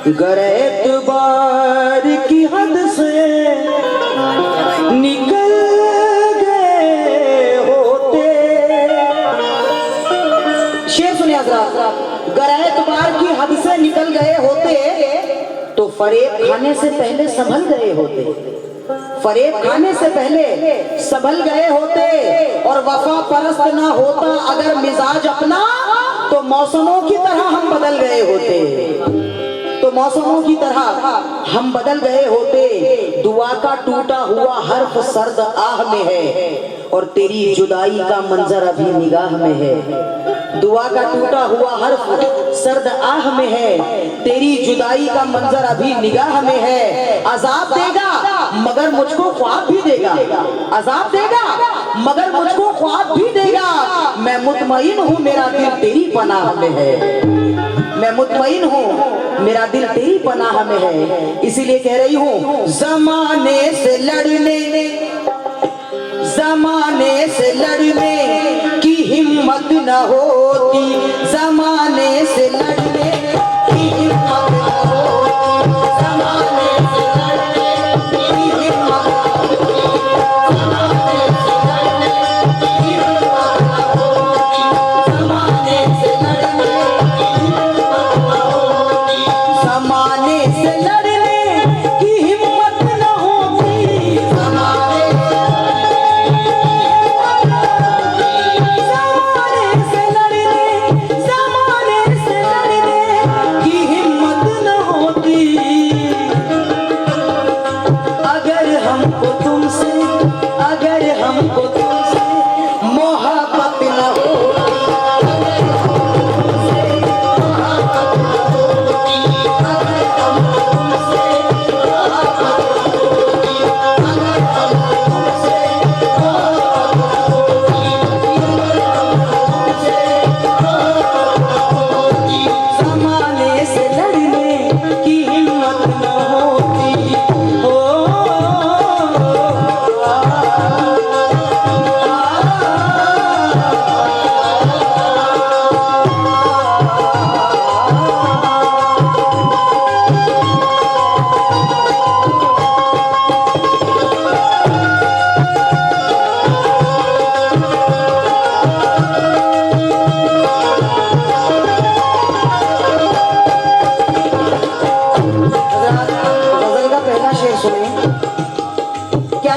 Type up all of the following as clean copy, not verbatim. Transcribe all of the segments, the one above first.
गर एतबार की हद से निकल गए होते। शेर सुनिए हज़रात, गर एतबार की हद से निकल गए होते तो फरेब खाने से पहले संभल गए होते। फरेब खाने से पहले संभल गए होते और वफा परस्त ना होता अगर मिजाज अपना तो मौसमों की तरह हम बदल गए होते। तो मौसमों की तरह हम बदल गए होते। दुआ का टूटा हुआ हर्फ सर्द आह में है और तेरी जुदाई का मंजर अभी निगाह में है। दुआ का टूटा हुआ हर्फ सर्द आह में है, तेरी जुदाई का मंजर अभी निगाह में है। अजाब देगा मगर मुझको ख्वाब भी देगा, अजाब देगा मगर मुझको ख्वाब भी देगा। मैं मुतमईन हूँ मेरा दिल तेरी पनाह में है, मैं मुतमईन हूँ मेरा दिल तेरी पनाह में है। इसीलिए कह रही हूँ जमाने से लड़ने, जमाने से लड़ने की हिम्मत न होती, जमाने से लड़ने की हिम्मत न होती, जमाने से लड़ने की हिम्मत न होती, जमाने से लड़ने की हिम्मत न होती, जमाने से लड़ने की हिम्मत न होती, जमाने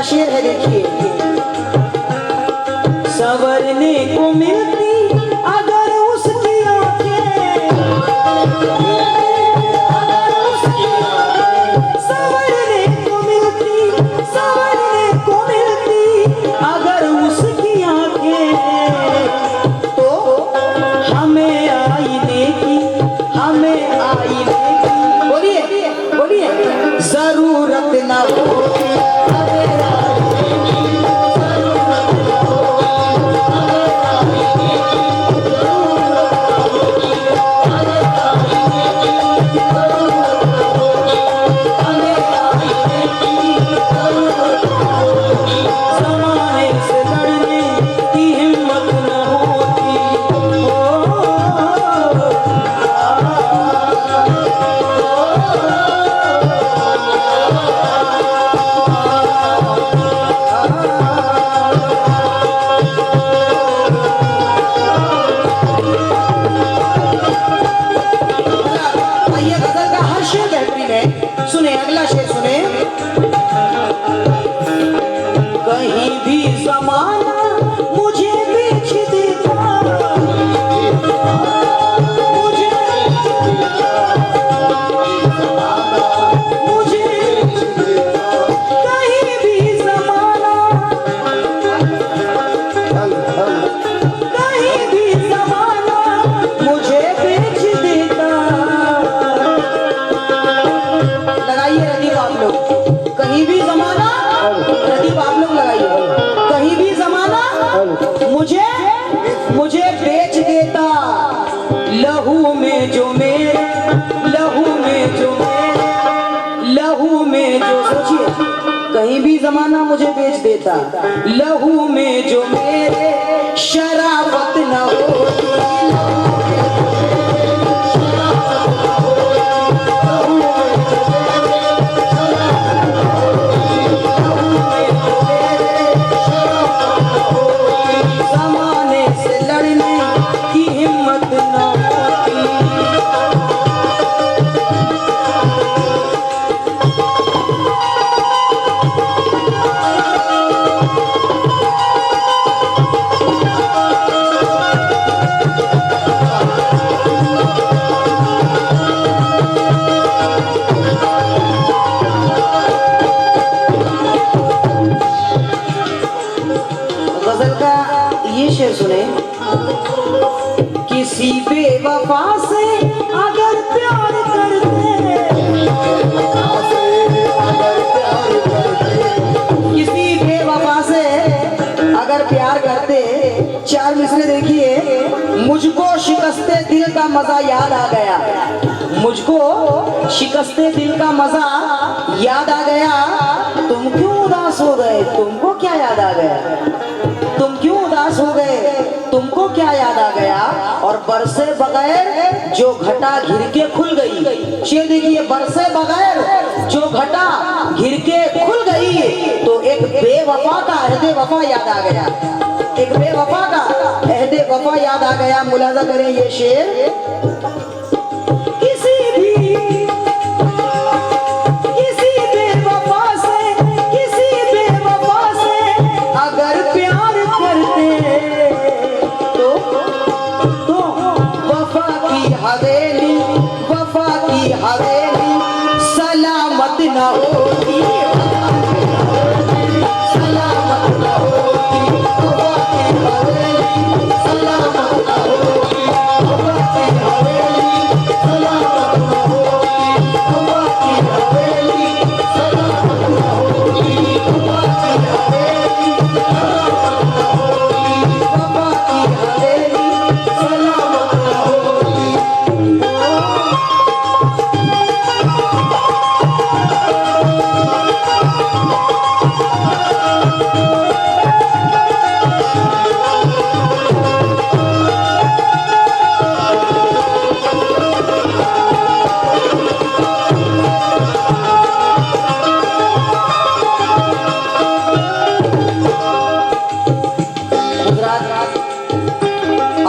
शेर है देखिए। संवरने को मिलती अगर उसकी आंखें, अगर उसकी आंखें, संवरने को मिलती, संवरने को मिलती अगर उसकी आंखें तो हमें आईने की, हमें आईने की, बोलिए बोलिए, जरूरत ना होती। सुने अगला शेर सुने। कहीं भी ज़माना मुझे बेच देता, मुझे कहीं भी ज़माना, कहीं भी ज़माना मुझे बेच देता। लगाइए रदीफ आप लोग, कहीं भी ज़माना, रदीफ आप लोग लगाइए, कहीं भी ज़माना मुझे मुझे बेच देता। लहू में जो मेरे, लहू में जो मेरे, लहू में जो, सोचिए, कहीं भी ज़माना मुझे बेच देता, लहू में जो मेरे शराफत न होती, लहू में जो मेरे शराफत न होती, बेवफा से अगर प्यार करते, किसी बेवफा से अगर प्यार करते, चार मिसरे देखिए। मुझको शिकस्ते दिल का मजा याद आ गया, मुझको शिकस्ते दिल का मजा याद आ गया। तुम क्यों उदास हो गए, तुमको क्या याद आ गया, तुम क्यों उदास हो गए, तुमको क्या याद आ गया। और बरसे बगैर जो घटा घिर के खुल गई, शेर देखिए, बरसे बगैर जो घटा घिर के खुल गई, तो एक बेवफा का अहदे वफा याद आ गया, एक बेवफा का अहदे वफा याद आ गया। मुलाजा करें ये शेर। हवेली वफा की हवेली सलामत न होती, सलामत न होती, वफा की हवेली सलामत न होती, वफा की हवेली सलामत न होती, वफा की हवेली सलामत न होती, वफा की हवेली सलामत न होती, वफा की हवेली सलामत न होती।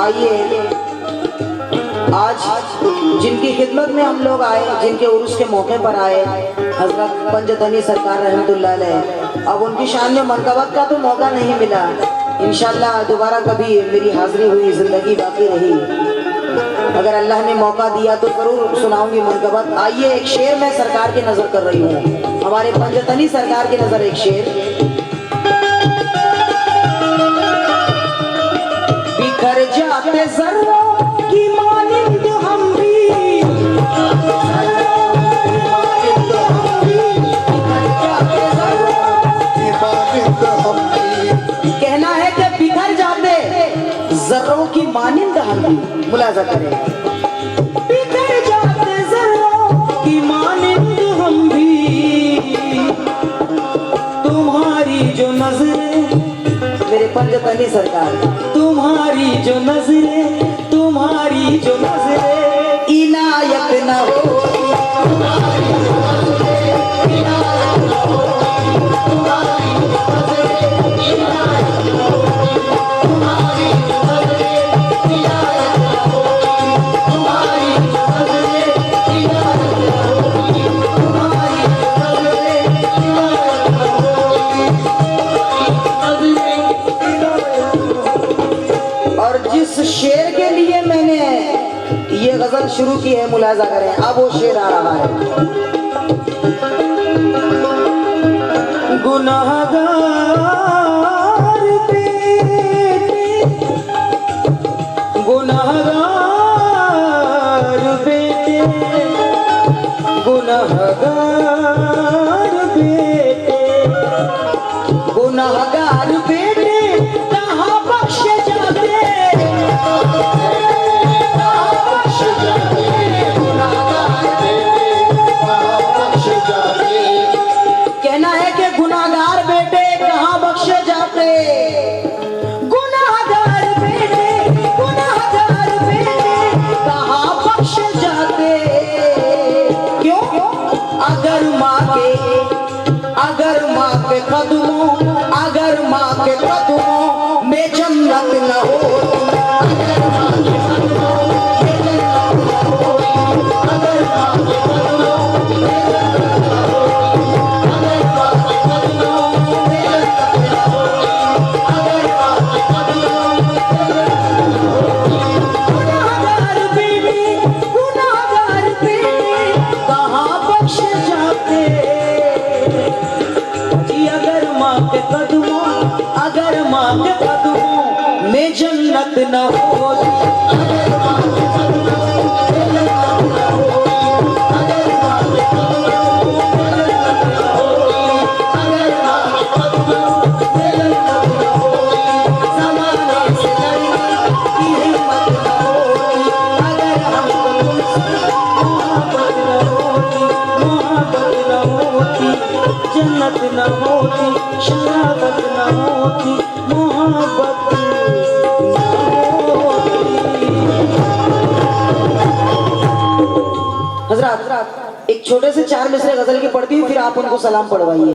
आइए, आज जिनकी खिदमत में हम लोग आए, जिनके उर्स के मौके पर आए, हजरत पंजतनी सरकार रहमतुल्लाह अलैह, अब उनकी शान में मनकबत का तो मौका नहीं मिला। इंशाअल्लाह दोबारा कभी मेरी हाजिरी हुई, जिंदगी बाकी रही, अगर अल्लाह ने मौका दिया तो जरूर सुनाऊंगी मनकबत। आइए, एक शेर मैं सरकार की नजर कर रही हूँ, हमारे पंजतनी सरकार की नजर एक शेर। बिखर जाते ज़र्रों की मानिंद हम भी, बिखर जाते ज़र्रों की मानिंद हम भी। कहना है कि बिखर जाते ज़र्रों की मानिंद हम भी। मुलाजा करें। बिखर जाते ज़र्रों की मानिंद हम भी, तुम्हारी जो नजरें, मेरे पंजतनी सरकार, तुम्हारी जो नजरें, तुम्हारी जो नजरें इनायत न होती, तुम्हारी जो नजरें इनायत न होती, तुम्हारी जो नजरें इनायत न होती, तुम्हारी जो नजरें इनायत न होती, तुम्हारी जो नजरें इनायत न होती, तुम्हारी जो नजरें इनायत न होती। और जिस शेर के लिए मैंने ये गजल शुरू की है, मुलाजा करें, अब वो शेर आ रहा है। गुनाहगार बेटे, गुनाहगार बेटे, गुनाहगार बेटे, गुनाहगार बेटे कहाँ बख्शे जाते, कहना है कि गुनाहगार बेटे कहाँ बख्शे जाते, गुनाहगार बेटे, गुनाहगार बेटे कहाँ बख्शे जाते। क्यों? मोहब्बत न होती, जन्नत न होती, शहादत न होती, मोहब्बत न होती। हजरत एक छोटे से 4 मिसरे गजल की पढ़ती हूँ, फिर आप उनको सलाम पढ़वाइए।